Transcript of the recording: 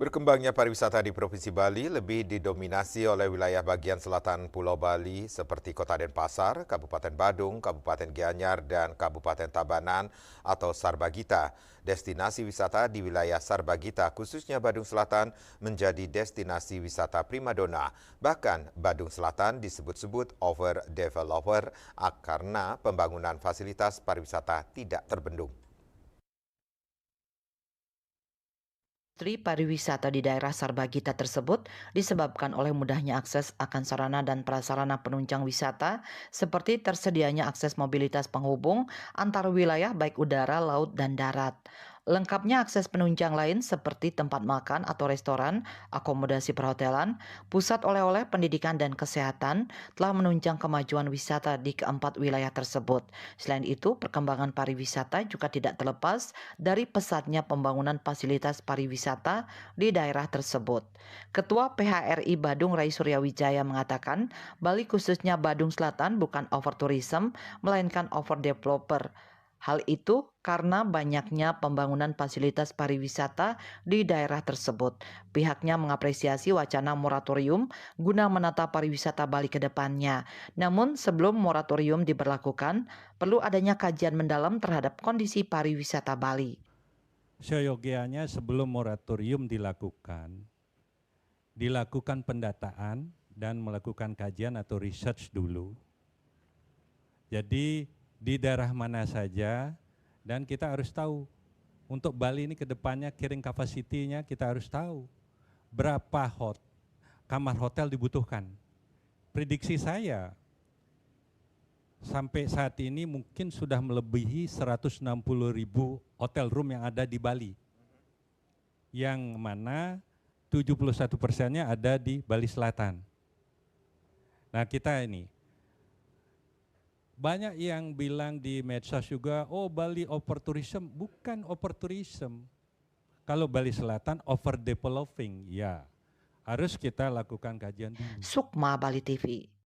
Berkembangnya pariwisata di Provinsi Bali lebih didominasi oleh wilayah bagian selatan Pulau Bali seperti Kota Denpasar, Kabupaten Badung, Kabupaten Gianyar, dan Kabupaten Tabanan atau Sarbagita. Destinasi wisata di wilayah Sarbagita, khususnya Badung Selatan, menjadi destinasi wisata primadona. Bahkan Badung Selatan disebut-sebut overdeveloper karena pembangunan fasilitas pariwisata tidak terbendung. Industri pariwisata di daerah Sarbagita tersebut disebabkan oleh mudahnya akses akan sarana dan prasarana penunjang wisata seperti tersedianya akses mobilitas penghubung antar wilayah baik udara, laut, dan darat. Lengkapnya akses penunjang lain seperti tempat makan atau restoran, akomodasi perhotelan, pusat oleh-oleh pendidikan dan kesehatan telah menunjang kemajuan wisata di keempat wilayah tersebut. Selain itu, perkembangan pariwisata juga tidak terlepas dari pesatnya pembangunan fasilitas pariwisata di daerah tersebut. Ketua PHRI Badung Rai Suryawijaya mengatakan, Bali khususnya Badung Selatan bukan overtourism, melainkan overdeveloper. Hal itu karena banyaknya pembangunan fasilitas pariwisata di daerah tersebut. Pihaknya mengapresiasi wacana moratorium guna menata pariwisata Bali ke depannya. Namun sebelum moratorium diberlakukan, perlu adanya kajian mendalam terhadap kondisi pariwisata Bali. Seyogianya sebelum moratorium dilakukan pendataan dan melakukan kajian atau research dulu. Jadi di daerah mana saja, dan kita harus tahu untuk Bali ini ke depannya carrying capacity-nya kita harus tahu berapa kamar hotel dibutuhkan. Prediksi saya sampai saat ini mungkin sudah melebihi 160.000 hotel room yang ada di Bali. Yang mana 71%-nya ada di Bali Selatan. Nah kita ini, banyak yang bilang di medsos juga, oh Bali overtourism, bukan overtourism. Kalau Bali Selatan overdeveloping, ya harus kita lakukan kajian dulu. Sukma Bali TV.